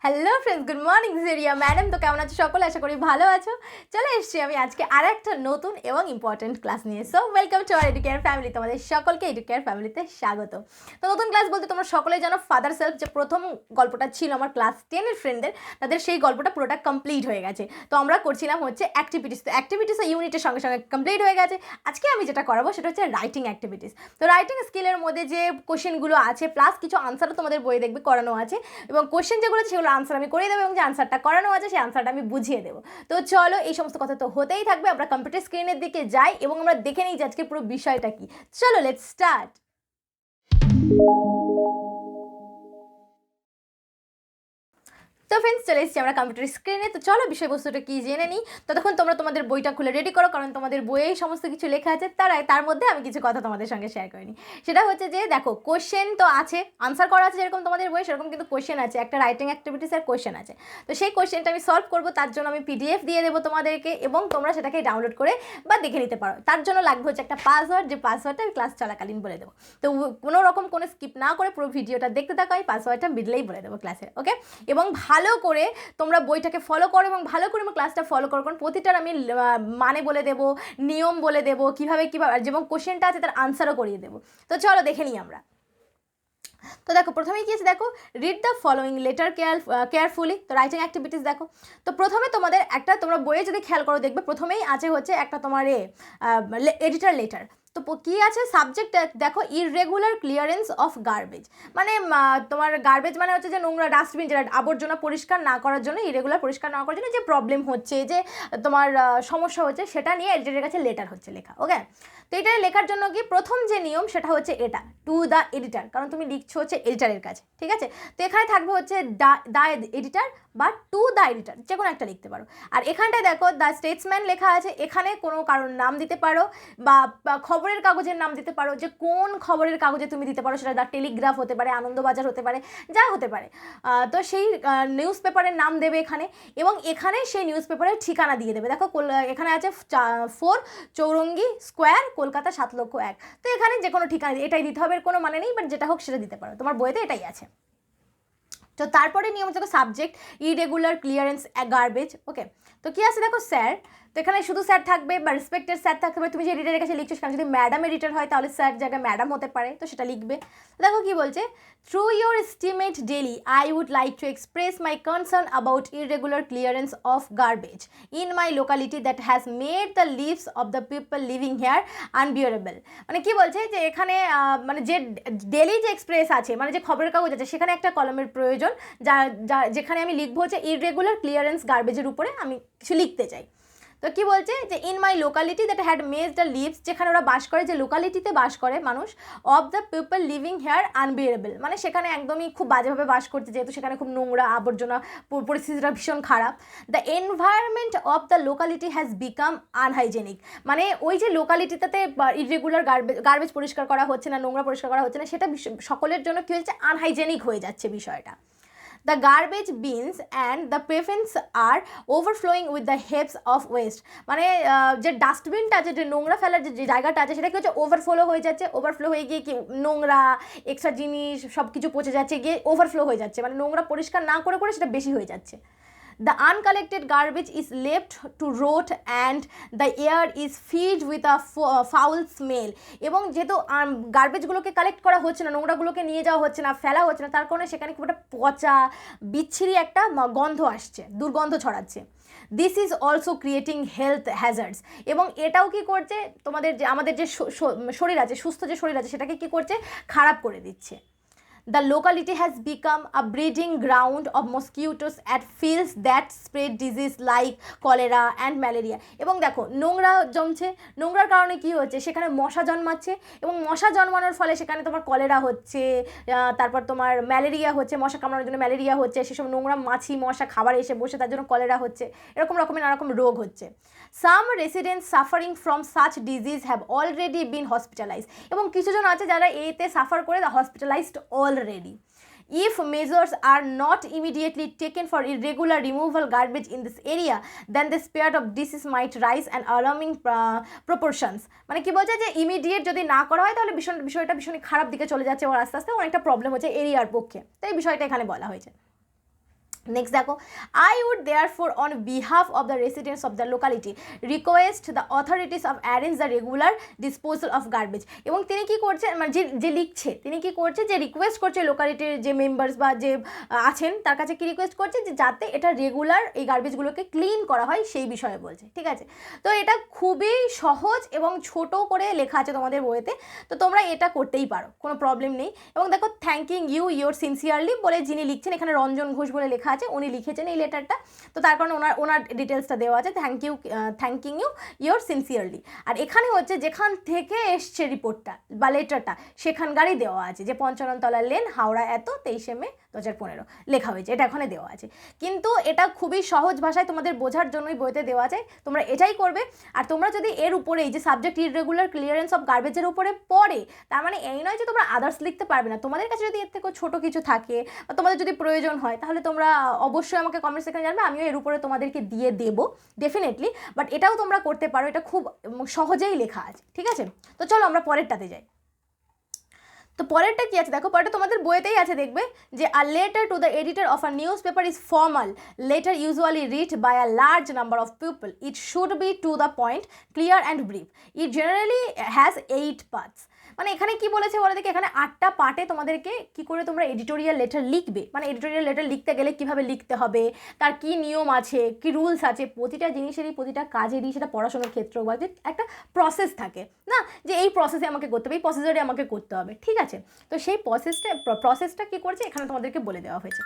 Hello friends, good morning Riya madam. তো কেমন আছো সকলে? আশা করি ভালো আছো। চলে এসেছি আমি আজকে আর একটা নতুন এবং ইম্পর্টেন্ট ক্লাস নিয়ে। So welcome to our Educare family. তোমাদের সকলকে এডুকেয়ার ফ্যামিলিতে স্বাগত। তো নতুন ক্লাস বলতে তোমরা সকলেই জানো ফাদার সেলফ যে প্রথম গল্পটা ছিল আমার ক্লাস 10-এর ফ্রেন্ডদের, তাদের সেই গল্পটা পুরোটা কমপ্লিট হয়ে গেছে। তো আমরা করছিলাম হচ্ছে অ্যাক্টিভিটিস। তো অ্যাক্টিভিটিস ইউনিটের সঙ্গে সঙ্গে কমপ্লিট হয়ে গেছে। আজকে আমি যেটা করাবো সেটা হচ্ছে রাইটিং অ্যাক্টিভিটিস। তো রাইটিং স্কিলের মধ্যে যে কোশ্চেনগুলো আছে প্লাস কিছু আনসারও তোমাদের বই দেখবে করানো আছে, এবং কোশ্চেন যেগুলো আছে সেগুলো আনসার আমি করে দেবো, এবং যে আনসারটা করানো আছে সেই আনসারটা আমি বুঝিয়ে দেবো। তো চলো, এই সমস্ত কথা তো হতেই থাকবে। আমরা কম্পিউটার স্ক্রিনের দিকে যাই এবং আমরা দেখে নিই যে আজকে পুরো বিষয়টা কি। চলো লেটস স্টার্ট। তো ফ্রেন্ডস, চলে এসেছি আমরা কম্পিউটার স্ক্রিনে। তো চলো বিষয়বস্তুটা কি জেনে নিই। ততক্ষণ তোমরা তোমাদের বইটা খুলে রেডি করো, কারণ তোমাদের বইয়েই সমস্ত কিছু লেখা আছে। তার মধ্যে আমি কিছু কথা তোমাদের সঙ্গে শেয়ার করে নিই। সেটা হচ্ছে যে দেখো, কোশ্চেন তো আছে, আনসার করা আছে যেরকম তোমাদের বই, সেরকম কিন্তু কোশ্চেন আছে। একটা রাইটিং অ্যাক্টিভিটিসের কোশ্চেন আছে। তো সেই কোশ্চেনটা আমি সলভ করবো, তার জন্য আমি পিডিএফ দিয়ে দেবো তোমাদেরকে, এবং তোমরা সেটাকে ডাউনলোড করে বা দেখে নিতে পারো। তার জন্য লাগবে হচ্ছে একটা পাসওয়ার্ড, যে পাসওয়ার্ডটা আমি ক্লাস চলাকালীন বলে দেবো। তো কোনো রকম কোনো স্কিপ না করে পুরো ভিডিওটা দেখতে থাকো। আমি পাসওয়ার্ডটা মিডলেই বলে দেবো ক্লাসে, ওকে? এবং ভালো করে তোমরা বইটাকে ফলো করো এবং ভালো করে আমার ক্লাসটা ফলো করো, কারণ প্রতিটার আমি মানে বলে দেবো, নিয়ম বলে দেবো, কীভাবে যেমন কোশ্চেনটা আছে তার আনসারও করিয়ে দেবো। তো চলো দেখে নিই আমরা। তো দেখো, প্রথমেই কি আছে দেখো, read the following letter carefully. তো রাইটিং অ্যাক্টিভিটিস দেখো। তো প্রথমে তোমাদের একটা, তোমরা বইয়ে যদি খেয়াল করো দেখবে প্রথমেই আছে হচ্ছে একটা তোমার এডিটার লেটার। তো কী আছে সাবজেক্ট দেখো, ইররেগুলার ক্লিয়ারেন্স অফ গার্বেজ। মানে তোমার গার্বেজ মানে হচ্ছে যে নোংরা, ডাস্টবিন, যেটা আবর্জনা পরিষ্কার না করার জন্য, ইরেগুলার পরিষ্কার না করার জন্য যে প্রবলেম হচ্ছে, যে তোমার সমস্যা হচ্ছে, সেটা নিয়ে এডিটারের কাছে লেটার হচ্ছে লেখা, ওকে? তো এটা লেখার জন্য কি প্রথম যে নিয়ম সেটা হচ্ছে এটা, টু দ্য এডিটার, কারণ তুমি লিখছো হচ্ছে এডিটারের কাছে, ঠিক আছে? তো এখানে থাকবে হচ্ছে দ্য এডিটার বা টু দ্য এডিটার, যে কোনো একটা লিখতে পারো। আর এখানটায় দেখো দ্য স্টেটসম্যান লেখা আছে, এখানে কোনো কারোর নাম দিতে পারো, বা খবরের কাগজের নাম দিতে পারো, যে কোন খবরের কাগজে তুমি দিতে পারো, সেটা দ্য টেলিগ্রাফ হতে পারে, আনন্দবাজার হতে পারে, যা হতে পারে। তো সেই নিউজ পেপারের নাম দেবে এখানে, এবং এখানে সেই নিউজ পেপারের ঠিকানা দিয়ে দেবে। দেখো এখানে আছে 4 চৌরঙ্গি স্কোয়ার, কলকাতা 7,01,000। তো এখানে যে কোনো ঠিকানা এটাই দিতে হবে, কোনো মানে নেই, বাট যেটা হোক সেটা দিতে পারো, তোমার বইতে এটাই আছে। তো তারপরে নিয়ম হচ্ছে সাবজেক্ট ইরেগুলার ক্লিয়ারেন্স গার্বেজ, ওকে? তো কি আছে দেখো, স্যার। তো এখানে শুধু স্যার থাকবে বা রেসপেক্টেড স্যার থাকতে পারে। তুমি যে এডিটারের কাছে লিখছো সেখানে যদি ম্যাডাম এডিটার হয় তাহলে স্যার জায়গায় ম্যাডাম হতে পারে, তো সেটা লিখবে। দেখো কি বলছে, through your estimate daily I would like to express my concern about irregular clearance of garbage in my locality that has made the lives of the people living here unbearable. মানে কি বলছে যে এখানে মানে যে ডেলি যে express আছে, মানে যে খবরের কাগজ আছে, সেখানে একটা কলমের প্রয়োজন, যেখানে আমি লিখবো হচ্ছে ইররেগুলার ক্লিয়ারেন্স গার্বেজের উপরে আমি কিছু লিখতে চাই। তো কি বলছে যে in my locality that had made the lives, যেখানে ওরা বাস করে, যে লোকালিটিতে বাস করে মানুষ, of the people living here unbearable, মানে সেখানে একদমই খুব বাজেভাবে বাস করছে, যেহেতু সেখানে খুব নোংরা, আবর্জনা, পরিস্থিতিটা ভীষণ খারাপ। The environment of the locality has become unhygienic, মানে ওই যে লোকালিটিটাতে ইরেগুলার গার্বেজ পরিষ্কার করা হচ্ছে না, নোংরা পরিষ্কার করা হচ্ছে না, সেটা সকলের জন্য কী হচ্ছে, আনহাইজেনিক হয়ে যাচ্ছে বিষয়টা। The garbage bins and the pavements are overflowing with the heaps of waste, মানে যে ডাস্টবিনটা আছে, যে নোংরা ফেলার যে জায়গাটা আছে, সেটা কি হচ্ছে ওভারফ্লো হয়ে যাচ্ছে। ওভারফ্লো হয়ে গিয়ে কি নোংরা এক্সট্রা জিনিস সব কিছু পচে যাচ্ছে, গিয়ে ওভারফ্লো হয়ে যাচ্ছে, মানে নোংরা পরিষ্কার না করে করে সেটা বেশি হয়ে যাচ্ছে। The uncollected garbage is left to rot and the air is filled with a foul smell, এবং যেহেতু গার্বেজগুলোকে কালেক্ট করা হচ্ছে না, নোংরাগুলোকে নিয়ে যাওয়া হচ্ছে না, ফেলা হচ্ছে না, তার কারণে সেখানে খুব একটা পচা বিচ্ছিরি একটা গন্ধ আসছে, দুর্গন্ধ ছড়াচ্ছে। This is also creating health hazards, এবং এটাও কি করছে, তোমাদের যে আমাদের যে শরীর আছে, সুস্থ যে শরীর আছে, সেটাকে কি করছে, খারাপ করে দিচ্ছে। The locality has become a breeding ground of mosquitoes and fields that spread disease like cholera and malaria, এবং দেখো নোংরা জমছে, নোংরার কারণে কি হচ্ছে, সেখানে মশা জন্মাচ্ছে, এবং মশা জন্মানোর ফলে সেখানে তোমার কলেরা হচ্ছে, তারপর তোমার ম্যালেরিয়া হচ্ছে, মশা কামড়ানোর জন্য ম্যালেরিয়া হচ্ছে, সেসব নোংরা মাছি মশা খাবার এসে বসে তার জন্য কলেরা হচ্ছে, এরকম রকমের নানা রকম রোগ হচ্ছে। Some residents suffering from such disease have already been hospitalized, এবং কিছুজন আছে যারা এতে সাফার করে hospitalised already. If measures are not immediately taken for irregular removal garbage in this area, then the spread of disease might rise and alarming proportions, মানে কি বলছে যে ইমিডিয়েট যদি না করা হয় তাহলে বিষয়টা ভীষণ খারাপ দিকে চলে যাচ্ছে, এবং আস্তে আস্তে অনেকটা প্রবলেম হচ্ছে এরিয়ার পক্ষে। তো এই বিষয়টা এখানে বলা হয়েছে। নেক্সট দেখো, I would therefore on behalf of the residents of the locality request the authorities of arrange the regular disposal of garbage. এবং তিনি কি করছে, মানে যে লিখছে তিনি কি করছে, যে রিকোয়েস্ট করছে লোকালিটির যে মেম্বার্স বা যে আছেন তার কাছে কি রিকোয়েস্ট করছে, যে যাতে এটা রেগুলার এই গার্বেজগুলোকে ক্লিন করা হয় সেই বিষয়ে বলছে, ঠিক আছে। তো এটা খুবই সহজ এবং ছোট করে লেখা আছে তোমাদের বইতে, তো তোমরা এটা করতেই পারো, কোনো প্রবলেম নেই। এবং দেখো, থ্যাঙ্কিং ইউ ইয়োর সিনসিয়ারলি বলে যিনি লিখছেন, এখানে রঞ্জন ঘোষ বলে লেখা আছে, উনি লিখেছেন এই লেটারটা, তো তার কারণে ওনার ডিটেলসটা দেওয়া আছে, থ্যাঙ্কিং ইউ ইয়োর সিনসিয়ারলি। আর এখানে হচ্ছে যেখান থেকে এসছে রিপোর্টটা বা লেটারটা সেখানকারই দেওয়া আছে, যে 55তলা লেন, হাওড়া, এত 23শে মে 2015 লেখা হয়েছে, এটা এখানে দেওয়া আছে। কিন্তু এটা খুবই সহজ ভাষায় তোমাদের বোঝার জন্যই বইতে দেওয়া যায়, তোমরা এটাই করবে। আর তোমরা যদি এর উপরে এই যে সাবজেক্ট ইররেগুলার ক্লিয়ারেন্স অফ গার্বেজের উপরে পড়ে, তার মানে এই নয় যে তোমরা আদার্স লিখতে পারবে না। তোমাদের কাছে যদি এর থেকে ছোটো কিছু থাকে বা তোমাদের যদি প্রয়োজন হয়, তাহলে তোমরা অবশ্যই আমাকে কমেন্ট সেকশনে জানাবে, আমিও এর উপরে তোমাদেরকে দিয়ে দেবো ডেফিনেটলি। বাট এটাও তোমরা করতে পারো, এটা খুব সহজেই লেখা আছে, ঠিক আছে। তো চলো আমরা পরেরটাতে যাই। তো পরেরটা কি আছে দেখো, পরেরটা তোমাদের বইতেই আছে, দেখবে যে a letter to the editor of a newspaper is formal letter usually read by a large number of people, it should be to the point, clear and brief, it generally has 8 parts. মানে এখানে কি বলেছে বলে দেখি, এখানে 8টা পার্টে তোমাদেরকে কি করে তোমরা এডিটোরিয়াল লেটার লিখবে, মানে এডিটোরিয়াল লেটার লিখতে গেলে কিভাবে লিখতে হবে, তার কি নিয়ম আছে, কি রুলস আছে, প্রতিটা জিনিসেরই প্রতিটা কাজেরই, সেটা পড়াশোনার ক্ষেত্র বা একটা প্রসেস থাকে না, যে এই প্রসেসে আমাকে করতে হবে, এই প্রসেসরে আমাকে করতে হবে, ঠিক আছে। তো সেই প্রসেসটা কি করছে এখানে তোমাদেরকে বলে দেওয়া হয়েছে।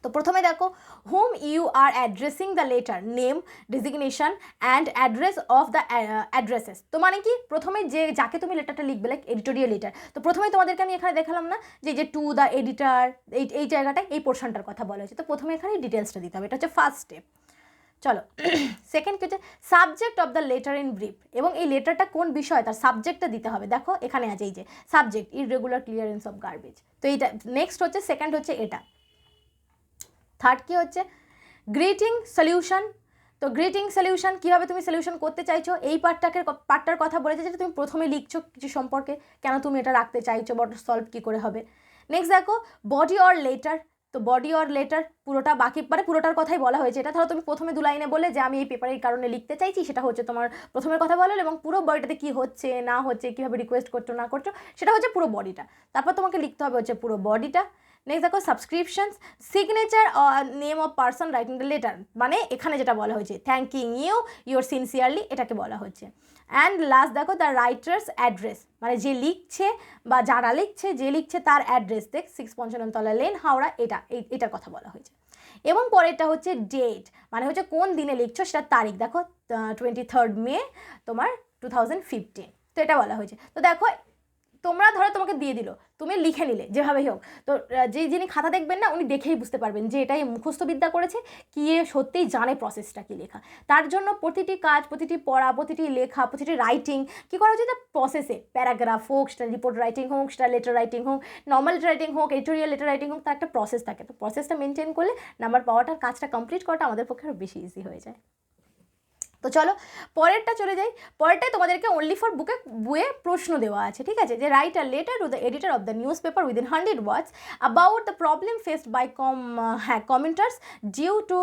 তো প্রথমে দেখো, whom you are addressing the letter, name, designation and address of the addressees. তো মানে কি, প্রথমে যাকে তুমি লেটারটা লিখবে, লাইক এডিটোরিয়াল লেটার, তো প্রথমে তোমাদেরকে আমি এখানে দেখালাম না যে টু দ্য এডিটার, এই জায়গাটায় এই পোর্শনটার কথা বলা হয়েছে, তো প্রথমে এখানে ডিটেলসটা দিতে হবে, এটা হচ্ছে ফার্স্ট স্টেপ। চলো, সেকেন্ড কি হচ্ছে subject of the letter in brief, এবং এই লেটারটা কোন বিষয় তার সাবজেক্টটা দিতে হবে। দেখো এখানে আছে এই যে subject irregular clearance of garbage, তো এইটা নেক্সট হচ্ছে, সেকেন্ড হচ্ছে এটা। থার্ড কি হচ্ছে গ্রিটিং সলিউশন, তো গ্রিটিং সলিউশন কীভাবে তুমি সলিউশন করতে চাইছো, এই পার্টটার কথা বলেছে, যেটা তুমি প্রথমে লিখছো কিছু সম্পর্কে, কেন তুমি এটা রাখতে চাইছো, বট সলভ কী করে হবে। নেক্সট দেখো বডি অর লেটার, তো বডি অর লেটার পুরোটা বাকি পুরোটার কথাই বলা হয়েছে। এটা ধরো তুমি প্রথমে 2 লাইনে বলে যে আমি এই পেপারের কারণে লিখতে চাইছি, সেটা হচ্ছে তোমার প্রথমের কথা বলো, এবং পুরো বডিটাতে কী হচ্ছে না হচ্ছে, কীভাবে রিকোয়েস্ট করছো না করছো, সেটা হচ্ছে পুরো বডিটা। তারপর তোমাকে লিখতে হবে হচ্ছে পুরো বডিটা। নেক্সট দেখো subscriptions, signature name of person writing the letter, মানে এখানে যেটা বলা হয়েছে থ্যাঙ্কিং ইউ ইয়োর সিনসিয়ারলি, এটাকে বলা হচ্ছে। অ্যান্ড লাস্ট দেখো দ্য রাইটার্স অ্যাড্রেস, মানে যে লিখছে বা যারা লিখছে, যে লিখছে তার অ্যাড্রেস, দেখ 655তলা লেন, হাওড়া, এটার কথা বলা হয়েছে। এবং পরেরটা হচ্ছে ডেট, মানে হচ্ছে কোন দিনে লিখছো সেটার তারিখ, দেখো 23 মে তোমার 2015, তো এটা বলা হয়েছে। তো দেখো তোমরা ধরো তোমাকে দিয়ে দিল, তুমি লিখে নিলে যেভাবেই হোক, তো যিনি খাতা দেখবেন না উনি দেখেই বুঝতে পারবেন যে এটাই মুখস্থ বিদ্যা করেছে, কি সত্যিই জানে প্রসেসটা কি লেখা। তার জন্য প্রতিটি কাজ, প্রতিটি পড়া, প্রতিটি লেখা, প্রতিটি রাইটিং কী করা উচিত, প্রসেসে প্যারাগ্রাফ হোক, সেটা রিপোর্ট রাইটিং হোক, সেটা লেটার রাইটিং হোক, নর্মাল লেটার রাইটিং হোক, এডিটোরিয়াল লেটার রাইটিং হোক, তার একটা প্রসেস থাকে। তো প্রসেসটা মেনটেন করলে নাম্বার পাওয়াটার কাজটা কমপ্লিট করাটা আমাদের পক্ষে আরও বেশি ইজি হয়ে যায়। তো চলো পরেরটা চলে যাই। পরেরটাই তোমাদেরকে অনলি ফর বইয়ে প্রশ্ন দেওয়া আছে, ঠিক আছে, যে write a letter to the editor of the newspaper within 100 words about the problem faced by commenters due to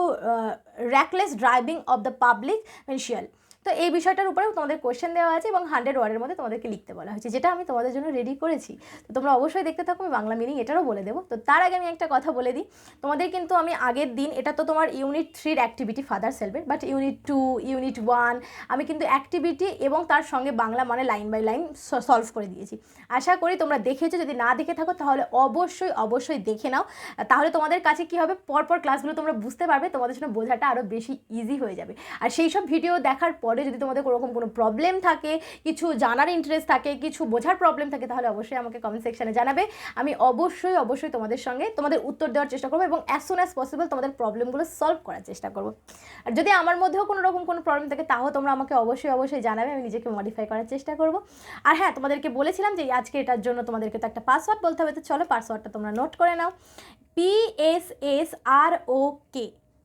reckless driving of the public vehicle. তো এই বিষয়টার উপরেও তোমাদের কোয়েশ্চেন দেওয়া আছে এবং 100 ওয়ার্ডের মধ্যে তোমাদেরকে লিখতে বলা হয়েছে, যেটা আমি তোমাদের জন্য রেডি করেছি। তো তোমরা অবশ্যই দেখতে থাকো, আমি বাংলা মিনিং এটারও বলে দেবো। তো তার আগে আমি একটা কথা বলে দিই তোমাদের, কিন্তু আমি আগের দিন, এটা তো তোমার ইউনিট 3-র অ্যাক্টিভিটি ফাদার সেলফের, বাট ইউনিট 2, ইউনিট 1 আমি কিন্তু অ্যাক্টিভিটি এবং তার সঙ্গে বাংলা মানে লাইন বাই লাইন সলভ করে দিয়েছি। আশা করি তোমরা দেখেছো, যদি না দেখে থাকো তাহলে অবশ্যই দেখে নাও, তাহলে তোমাদের কাছে কী হবে, পরপর ক্লাসগুলো তোমরা বুঝতে পারবে, তোমাদের জন্য বোঝাটা আরও বেশি ইজি হয়ে যাবে। আর সেই সব ভিডিও দেখার পরে যদি তোমাদের কোনোরকম কোনো প্রবলেম থাকে, কিছু জানার ইন্টারেস্ট থাকে, কিছু বোঝার প্রবলেম থাকে, তাহলে অবশ্যই আমাকে কমেন্ট সেকশনে জানাবে। আমি অবশ্যই তোমাদের সঙ্গে তোমাদের উত্তর দেওয়ার চেষ্টা করবো এবং অ্যাজ সুন অ্যাজ পসিবল তোমাদের প্রবলেমগুলো সলভ করার চেষ্টা করবো। আর যদি আমার মধ্যেও কোনো রকম কোনো প্রবলেম থাকে, তাও তোমরা আমাকে অবশ্যই জানাবে, আমি নিজেকে মডিফাই করার চেষ্টা করবো। আর হ্যাঁ, তোমাদেরকে বলেছিলাম যে আজকে এটার জন্য তোমাদেরকে তো একটা পাসওয়ার্ড বলতে হবে, তো চলো পাসওয়ার্ডটা তোমরা নোট করে নাও, PSSROK,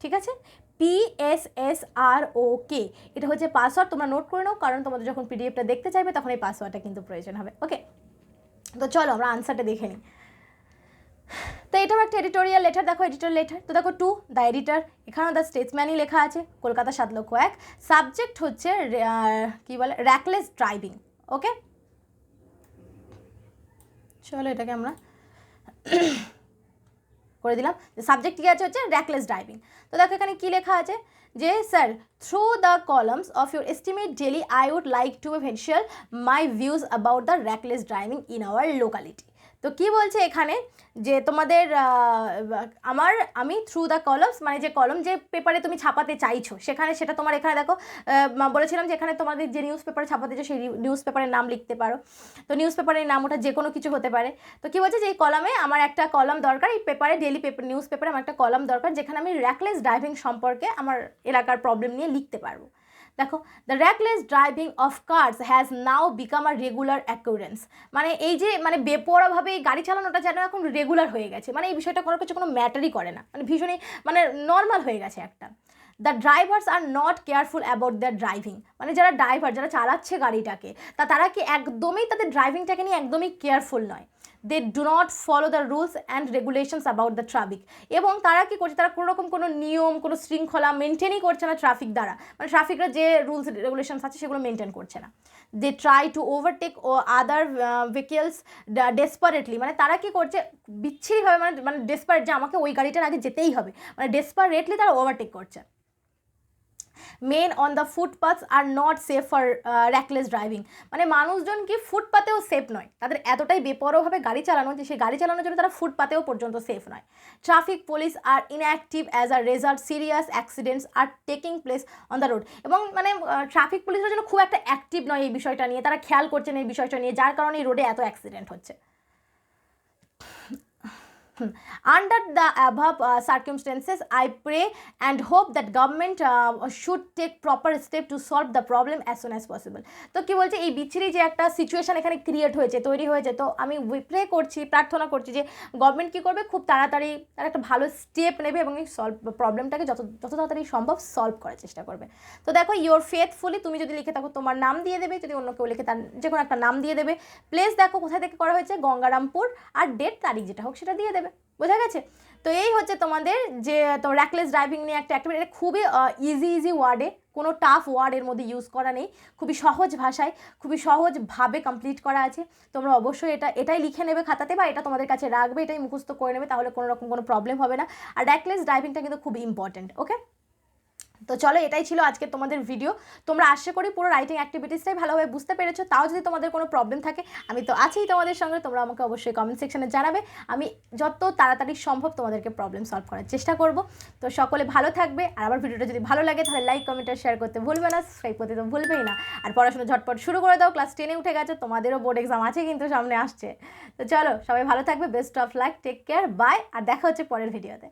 ঠিক আছে, PSSROK, এটা হচ্ছে পাসওয়ার্ড, তোমরা নোট করে নাও, কারণ তোমাদের যখন পিডিএফটা দেখতে চাইবে তখন এই পাসওয়ার্ডটা কিন্তু প্রয়োজন হবে। ওকে, তো চলো আমরা আনসারটা দেখে নিই। তো এটাও একটা এডিটোরিয়াল লেটার, দেখো এডিটোরিয়াল লেটার। তো দেখো টু দ্য এডিটার, এখানেও দ্য স্টেটসম্যানই লেখা আছে, কলকাতা 7,01,000। সাবজেক্ট হচ্ছে কি বলে, র্যাকলেস ড্রাইভিং। ওকে, চলো এটাকে আমরা করে দিলাম। সাবজেক্ট কি আছে হচ্ছে র্যাকলেস ড্রাইভিং। তো দেখো এখানে কি লেখা আছে যে sir, through the columns of your esteemed daily I would like to ventilate my views about the reckless driving in our locality. তো কি বলছে এখানে যে তোমাদের আমি থ্রু দ্য কলামস, মানে যে কলম যে পেপারে তুমি ছাপাতে চাইছো সেখানে, সেটা তোমার এখানে দেখো বলেছিলাম যে এখানে তোমাদের যে নিউজ পেপারে ছাপাতে চাও সেই নিউজ পেপারের নাম লিখতে পারো। তো নিউজ পেপারের নাম ওটা যে কোনো কিছু হতে পারে। তো কী বলছে যে এই কলামে আমার একটা কলাম দরকার, এই পেপারে ডেলি পেপার নিউজ পেপারে আমার একটা কলাম দরকার যেখানে আমি র্যাকলেস ড্রাইভিং সম্পর্কে আমার এলাকার প্রবলেম নিয়ে লিখতে পারবো। দেখো, the reckless driving of cars has now become a regular occurrence, মানে এই যে মানে বেপরোয়াভাবে এই গাড়ি চালানোটা যেন এখন রেগুলার হয়ে গেছে, মানে এই বিষয়টা কোনো কিছু কোনো ম্যাটারই করে না, মানে ভীষণই মানে নর্মাল হয়ে গেছে একটা। The drivers are not careful about their driving, মানে যারা ড্রাইভার, যারা চালাচ্ছে গাড়িটাকে, তারা কি একদমই তাদের ড্রাইভিংটাকে নিয়ে একদমই কেয়ারফুল নয়। They do not follow the rules and regulations about the traffic, এবং তারা কী করছে, তারা কোনো রকম কোনো নিয়ম, কোনো শৃঙ্খলা মেনটেনই করছে না ট্রাফিক দ্বারা, মানে ট্রাফিকরা যে রুলস রেগুলেশনস আছে সেগুলো মেনটেন করছে না। দে ট্রাই টু ওভারটেক ও আদার ভেহিকেলস ডেসপারেটলি, মানে তারা কী করছে বিচ্ছিরিভাবে, মানে ডেসপারেট যে আমাকে ওই গাড়িটার আগে যেতেই হবে, মানে ডেসপারেটলি তারা ওভারটেক করছে। Men on the footpaths are not safe for reckless driving, মানে মানুষজন কি ফুটপাতেও সেফ নয়, তাদের এতটাই বেপরোয়াভাবে গাড়ি চালানো যে সেই গাড়ি চালানোর জন্য তারা ফুটপাতেও পর্যন্ত সেফ নয়। Traffic police are inactive as a result, serious accidents are taking place on the road, এবং মানে ট্রাফিক পুলিশের জন্য খুব একটা অ্যাক্টিভ নয় এই বিষয়টা নিয়ে, তারা খেয়াল করছেন এই বিষয়টা নিয়ে, যার কারণে এই রোডে এত অ্যাক্সিডেন্ট হচ্ছে। Under the above circumstances, I pray and hope that government should take proper step to solve the problem as soon as possible. তো কি বলছে, এই বিচ্ছিরি যে একটা সিচুয়েশন এখানে ক্রিয়েট হয়েছে, তৈরি হয়েছে, তো আমি প্রে করছি, প্রার্থনা করছি যে গভর্নমেন্ট কী করবে, খুব তাড়াতাড়ি তারা একটা ভালো স্টেপ নেবে এবং এই প্রবলেমটাকে যত তাড়াতাড়ি সম্ভব সলভ করার চেষ্টা করবে। তো দেখো, ইওর ফেথফুলি, তুমি যদি লিখে থাকো তোমার নাম দিয়ে দেবে, যদি অন্য কেউ লিখে তার যে কোনো একটা নাম দিয়ে দেবে। প্লেস দেখো কোথায় থেকে করা হয়েছে, গঙ্গারামপুর, আর ডেট তারিখ যেটা হোক সেটা দিয়ে দেবে। বোঝা গেছে? তো এই হচ্ছে তোমাদের যে র্যাকলেস ড্রাইভিং নিয়ে একটা অ্যাক্টিভিটি, এটা খুবই ইজি ওয়ার্ডে, কোনো টাফ ওয়ার্ডের মধ্যে ইউজ করা নেই, খুবই সহজ ভাষায়, খুবই সহজভাবে কমপ্লিট করা আছে। তোমরা অবশ্যই এটাই লিখে নেবে খাতাতে, বা এটা তোমাদের কাছে রাখবে, এটাই মুখস্থ করে নেবে, তাহলে কোনো রকম কোনো প্রবলেম হবে না। আর র্যাকলেস ড্রাইভিংটা কিন্তু খুব ইম্পর্টেন্ট। ওকে, তো চলো এটাই ছিল আজকে তোমাদের ভিডিও। তোমরা আশা করি পুরো রাইটিং অ্যাক্টিভিটিসটাই ভালোভাবে বুঝতে পেরেছো। তাও যদি তোমাদের কোনো প্রবলেম থাকে, আমি তো আছিই তোমাদের সঙ্গে, তোমরা আমাকে অবশ্যই কমেন্ট সেকশনে জানাবে, আমি যত তাড়াতাড়ি সম্ভব তোমাদেরকে প্রবলেম সলভ করার চেষ্টা করব। তো সকলে ভালো থাকবে, আর আমার ভিডিওটা যদি ভালো লাগে তাহলে লাইক, কমেন্ট আর শেয়ার করতে ভুলবে না, সাবস্ক্রাইব করতে তো ভুলবেই না। আর পড়াশোনা ঝটপট শুরু করে দাও, ক্লাস 10-এ উঠে গেছো, তোমাদেরও বোর্ড এক্সাম আছে কিন্তু সামনে আসছে। তো চলো সবাই ভালো থাকবে, best of luck, take care, bye, আর দেখা হচ্ছে পরের ভিডিওতে।